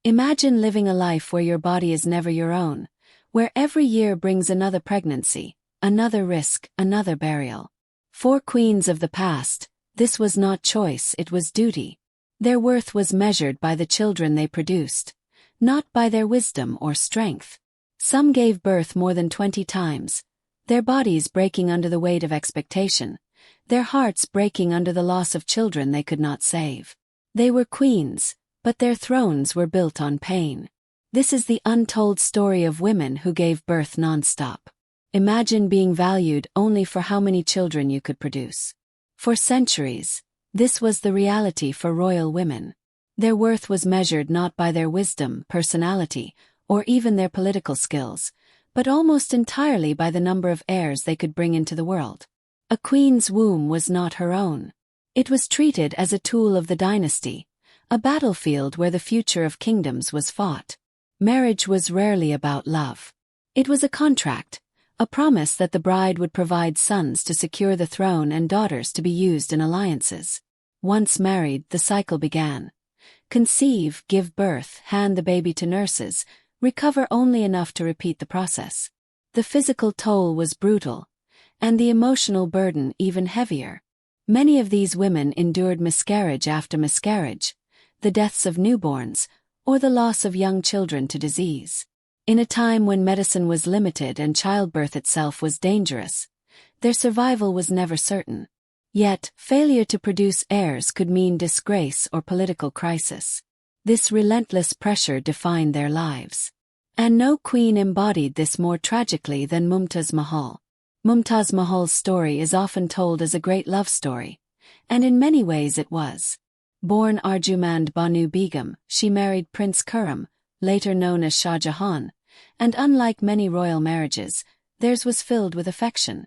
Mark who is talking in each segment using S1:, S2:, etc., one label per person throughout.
S1: Imagine living a life where your body is never your own, where every year brings another pregnancy, another risk, another burial. For queens of the past, this was not choice, it was duty. Their worth was measured by the children they produced, not by their wisdom or strength. Some gave birth more than 20 times, their bodies breaking under the weight of expectation, their hearts breaking under the loss of children they could not save. They were queens, but their thrones were built on pain. This is the untold story of women who gave birth non-stop. Imagine being valued only for how many children you could produce. For centuries, this was the reality for royal women. Their worth was measured not by their wisdom, personality, or even their political skills, but almost entirely by the number of heirs they could bring into the world. A queen's womb was not her own. It was treated as a tool of the dynasty, a battlefield where the future of kingdoms was fought. Marriage was rarely about love. It was a contract, a promise that the bride would provide sons to secure the throne and daughters to be used in alliances. Once married, the cycle began. Conceive, give birth, hand the baby to nurses, recover only enough to repeat the process. The physical toll was brutal, and the emotional burden even heavier. Many of these women endured miscarriage after miscarriage, the deaths of newborns, or the loss of young children to disease. In a time when medicine was limited and childbirth itself was dangerous, their survival was never certain. Yet, failure to produce heirs could mean disgrace or political crisis. This relentless pressure defined their lives. And no queen embodied this more tragically than Mumtaz Mahal. Mumtaz Mahal's story is often told as a great love story, and in many ways it was. Born Arjumand Banu Begum, she married Prince Khurram, later known as Shah Jahan, and unlike many royal marriages, theirs was filled with affection.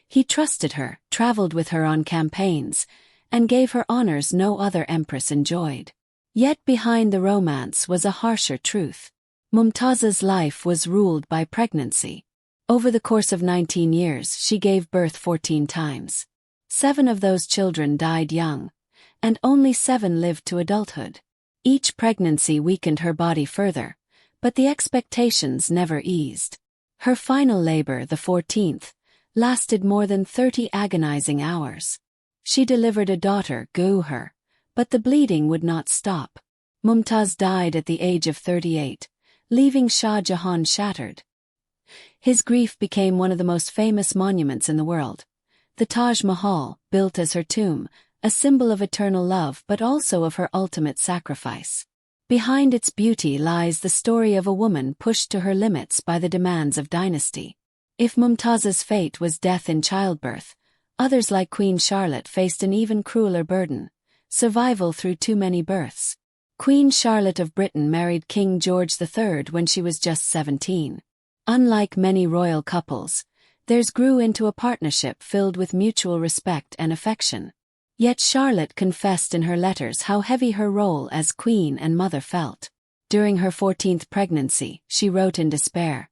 S1: He trusted her, traveled with her on campaigns, and gave her honors no other empress enjoyed. Yet behind the romance was a harsher truth. Mumtaz's life was ruled by pregnancy. Over the course of 19 years, she gave birth 14 times. 7 of those children died young, and only 7 lived to adulthood. Each pregnancy weakened her body further, but the expectations never eased. Her final labor, the 14th, lasted more than 30 agonizing hours. She delivered a daughter, Gauhar, but the bleeding would not stop. Mumtaz died at the age of 38, leaving Shah Jahan shattered. His grief became one of the most famous monuments in the world. The Taj Mahal, built as her tomb, a symbol of eternal love but also of her ultimate sacrifice. Behind its beauty lies the story of a woman pushed to her limits by the demands of dynasty. If Mumtaz's fate was death in childbirth, others like Queen Charlotte faced an even crueler burden: survival through too many births. Queen Charlotte of Britain married King George III when she was just 17. Unlike many royal couples, theirs grew into a partnership filled with mutual respect and affection. Yet Charlotte confessed in her letters how heavy her role as queen and mother felt. During her 14th pregnancy, she wrote in despair,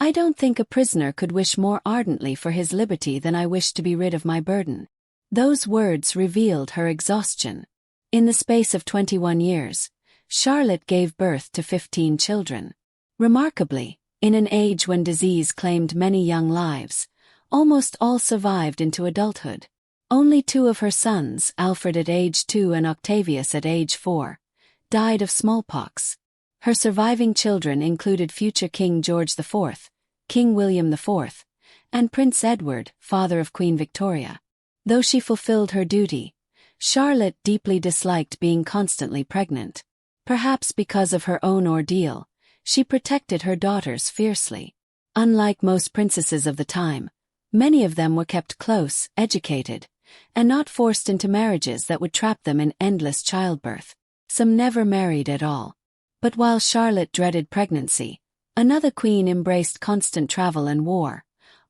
S1: "I don't think a prisoner could wish more ardently for his liberty than I wish to be rid of my burden." Those words revealed her exhaustion. In the space of 21 years, Charlotte gave birth to 15 children. Remarkably, in an age when disease claimed many young lives, almost all survived into adulthood. Only 2 of her sons, Alfred at age 2 and Octavius at age 4, died of smallpox. Her surviving children included future King George IV, King William IV, and Prince Edward, father of Queen Victoria. Though she fulfilled her duty, Charlotte deeply disliked being constantly pregnant. Perhaps because of her own ordeal, she protected her daughters fiercely. Unlike most princesses of the time, many of them were kept close, educated, and not forced into marriages that would trap them in endless childbirth. Some never married at all. But while Charlotte dreaded pregnancy, another queen embraced constant travel and war,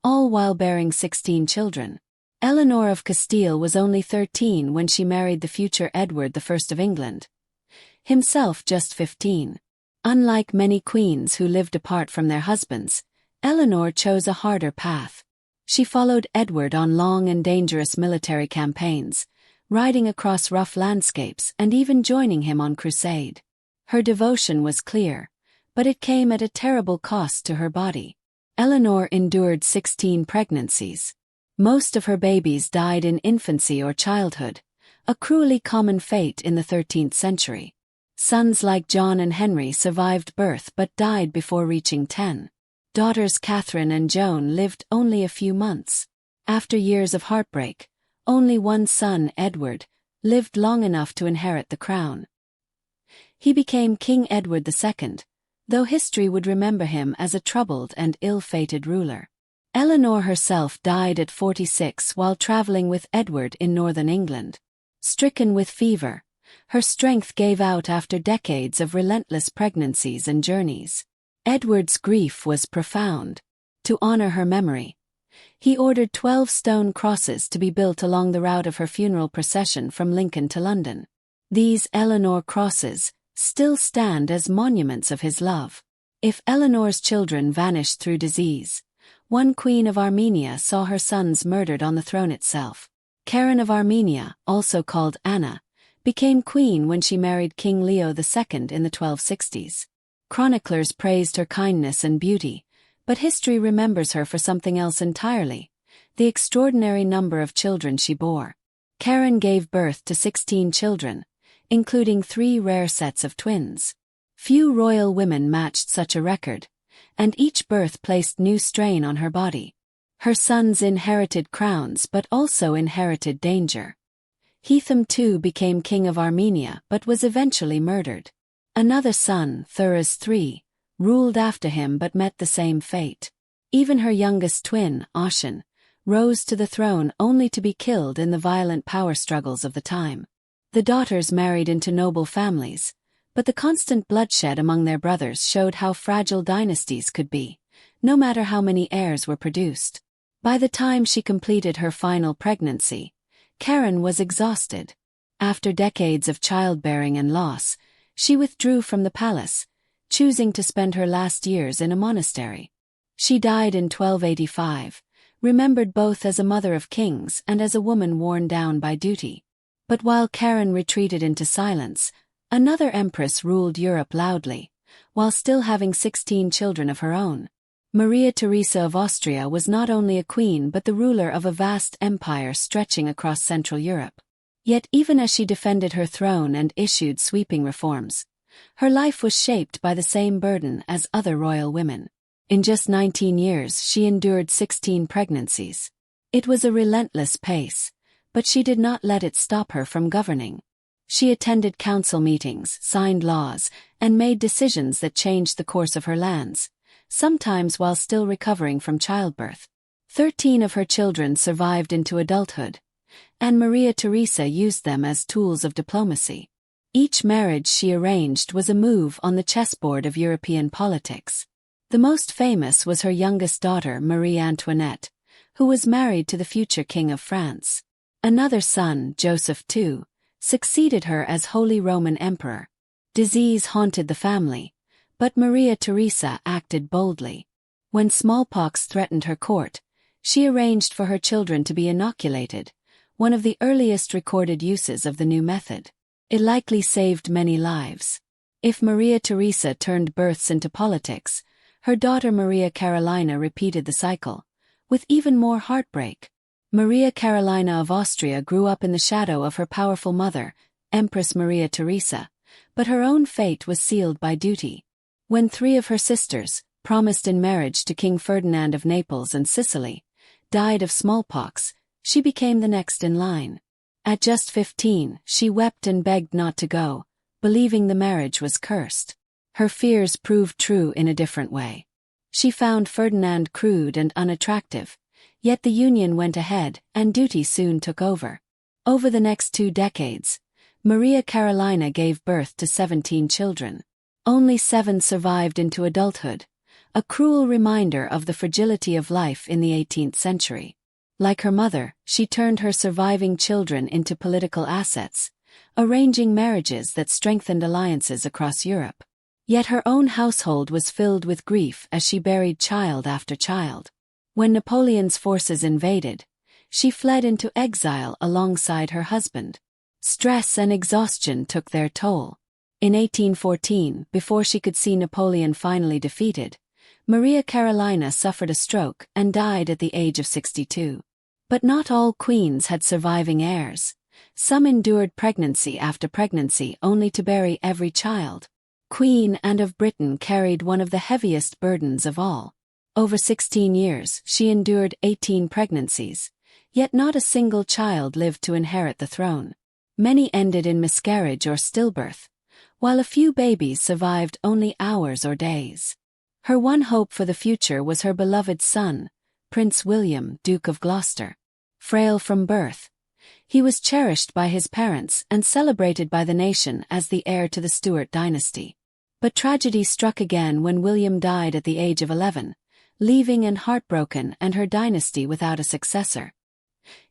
S1: all while bearing 16 children. Eleanor of Castile was only 13 when she married the future Edward I of England, himself just 15. Unlike many queens who lived apart from their husbands, Eleanor chose a harder path. She followed Edward on long and dangerous military campaigns, riding across rough landscapes and even joining him on crusade. Her devotion was clear, but it came at a terrible cost to her body. Eleanor endured 16 pregnancies. Most of her babies died in infancy or childhood, a cruelly common fate in the 13th century. Sons like John and Henry survived birth but died before reaching 10. Daughters Catherine and Joan lived only a few months. After years of heartbreak, only one son, Edward, lived long enough to inherit the crown. He became King Edward II, though history would remember him as a troubled and ill-fated ruler. Eleanor herself died at 46 while traveling with Edward in northern England. Stricken with fever, her strength gave out after decades of relentless pregnancies and journeys. Edward's grief was profound. To honor her memory, he ordered 12 stone crosses to be built along the route of her funeral procession from Lincoln to London. These Eleanor crosses still stand as monuments of his love. If Eleanor's children vanished through disease, one queen of Armenia saw her sons murdered on the throne itself. Keran of Armenia, also called Anna, became queen when she married King Leo II in the 1260s. Chroniclers praised her kindness and beauty, but history remembers her for something else entirely: the extraordinary number of children she bore. Keran gave birth to 16 children, including 3 rare sets of twins. Few royal women matched such a record, and each birth placed new strain on her body. Her sons inherited crowns but also inherited danger. Hethum too became king of Armenia but was eventually murdered. Another son, Theresa III, ruled after him but met the same fate. Even her youngest twin, Ashan, rose to the throne only to be killed in the violent power struggles of the time. The daughters married into noble families, but the constant bloodshed among their brothers showed how fragile dynasties could be, no matter how many heirs were produced. By the time she completed her final pregnancy, Keran was exhausted. After decades of childbearing and loss, she withdrew from the palace, choosing to spend her last years in a monastery. She died in 1285, remembered both as a mother of kings and as a woman worn down by duty. But while Keran retreated into silence, another empress ruled Europe loudly, while still having 16 children of her own. Maria Theresa of Austria was not only a queen but the ruler of a vast empire stretching across Central Europe. Yet even as she defended her throne and issued sweeping reforms, her life was shaped by the same burden as other royal women. In just 19 years she endured 16 pregnancies. It was a relentless pace, but she did not let it stop her from governing. She attended council meetings, signed laws, and made decisions that changed the course of her lands, sometimes while still recovering from childbirth. 13 of her children survived into adulthood, and Maria Theresa used them as tools of diplomacy. Each marriage she arranged was a move on the chessboard of European politics. The most famous was her youngest daughter, Marie Antoinette, who was married to the future King of France. Another son, Joseph II, succeeded her as Holy Roman Emperor. Disease haunted the family, but Maria Theresa acted boldly. When smallpox threatened her court, she arranged for her children to be inoculated, one of the earliest recorded uses of the new method. It likely saved many lives. If Maria Theresa turned births into politics, her daughter Maria Carolina repeated the cycle, with even more heartbreak. Maria Carolina of Austria grew up in the shadow of her powerful mother, Empress Maria Theresa, but her own fate was sealed by duty. When 3 of her sisters, promised in marriage to King Ferdinand of Naples and Sicily, died of smallpox, she became the next in line. At just 15, she wept and begged not to go, believing the marriage was cursed. Her fears proved true in a different way. She found Ferdinand crude and unattractive, yet the union went ahead and duty soon took over. Over the next 2 decades, Maria Carolina gave birth to 17 children. Only 7 survived into adulthood, a cruel reminder of the fragility of life in the 18th century. Like her mother, she turned her surviving children into political assets, arranging marriages that strengthened alliances across Europe. Yet her own household was filled with grief as she buried child after child. When Napoleon's forces invaded, she fled into exile alongside her husband. Stress and exhaustion took their toll. In 1814, before she could see Napoleon finally defeated, Maria Carolina suffered a stroke and died at the age of 62. But not all queens had surviving heirs. Some endured pregnancy after pregnancy only to bury every child. Queen Anne of Britain carried one of the heaviest burdens of all. Over 16 years, she endured 18 pregnancies, yet not a single child lived to inherit the throne. Many ended in miscarriage or stillbirth, while a few babies survived only hours or days. Her one hope for the future was her beloved son, Prince William, Duke of Gloucester. Frail from birth, he was cherished by his parents and celebrated by the nation as the heir to the Stuart dynasty. But tragedy struck again when William died at the age of 11, leaving Anne heartbroken and her dynasty without a successor.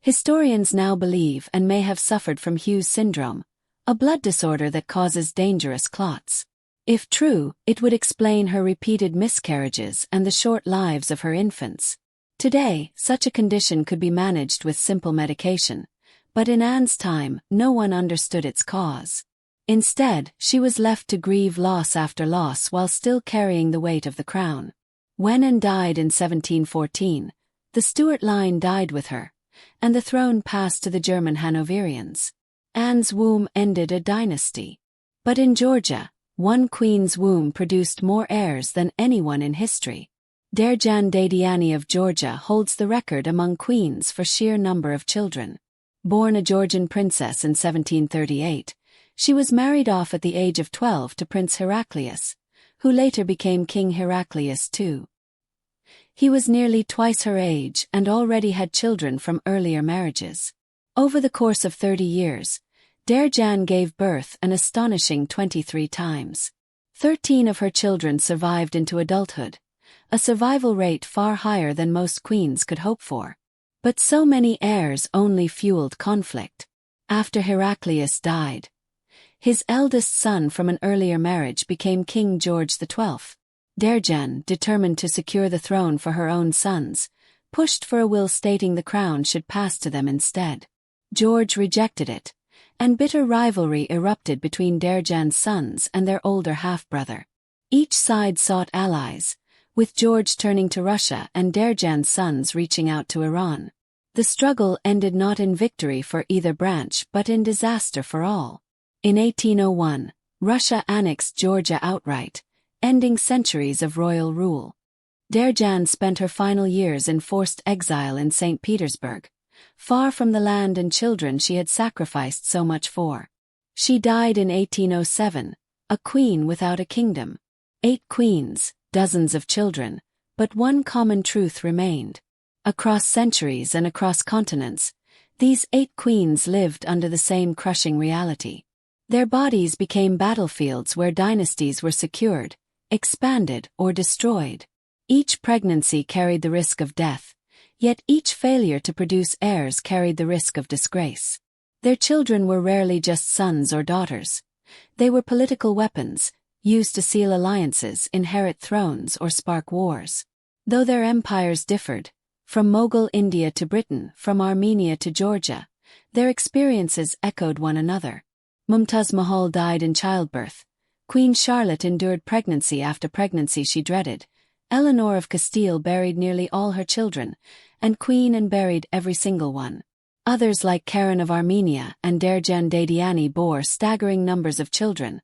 S1: Historians now believe Anne may have suffered from Hughes syndrome, a blood disorder that causes dangerous clots. If true, it would explain her repeated miscarriages and the short lives of her infants. Today, such a condition could be managed with simple medication, but in Anne's time, no one understood its cause. Instead, she was left to grieve loss after loss while still carrying the weight of the crown. When Anne died in 1714, the Stuart line died with her, and the throne passed to the German Hanoverians. Anne's womb ended a dynasty. But in Georgia, one queen's womb produced more heirs than anyone in history. Darejan Dadiani of Georgia holds the record among queens for sheer number of children. Born a Georgian princess in 1738, she was married off at the age of 12 to Prince Heraclius, who later became King Heraclius II. He was nearly twice her age and already had children from earlier marriages. Over the course of 30 years, Darejan gave birth an astonishing 23 times. 13 of her children survived into adulthood, a survival rate far higher than most queens could hope for. But so many heirs only fueled conflict. After Heraclius died, his eldest son from an earlier marriage became King George XII. Darejan, determined to secure the throne for her own sons, pushed for a will stating the crown should pass to them instead. George rejected it, and bitter rivalry erupted between Darejan's sons and their older half-brother. Each side sought allies, with George turning to Russia and Darejan's sons reaching out to Iran. The struggle ended not in victory for either branch but in disaster for all. In 1801, Russia annexed Georgia outright, ending centuries of royal rule. Darejan spent her final years in forced exile in St. Petersburg, far from the land and children she had sacrificed so much for. She died in 1807, a queen without a kingdom. 8 queens, dozens of children, but one common truth remained. Across centuries and across continents, these 8 queens lived under the same crushing reality. Their bodies became battlefields where dynasties were secured, expanded, or destroyed. Each pregnancy carried the risk of death, yet each failure to produce heirs carried the risk of disgrace. Their children were rarely just sons or daughters. They were political weapons, used to seal alliances, inherit thrones, or spark wars. Though their empires differed, from Mughal India to Britain, from Armenia to Georgia, their experiences echoed one another. Mumtaz Mahal died in childbirth. Queen Charlotte endured pregnancy after pregnancy she dreaded. Eleanor of Castile buried nearly all her children, and Queen Anne buried every single one. Others like Keran of Armenia and Darejan Dadiani bore staggering numbers of children,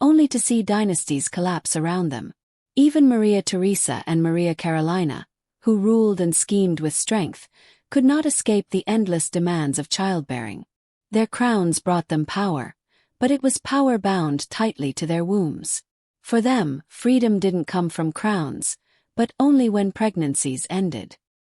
S1: only to see dynasties collapse around them. Even Maria Theresa and Maria Carolina, who ruled and schemed with strength, could not escape the endless demands of childbearing. Their crowns brought them power, but it was power bound tightly to their wombs. For them, freedom didn't come from crowns, but only when pregnancies ended.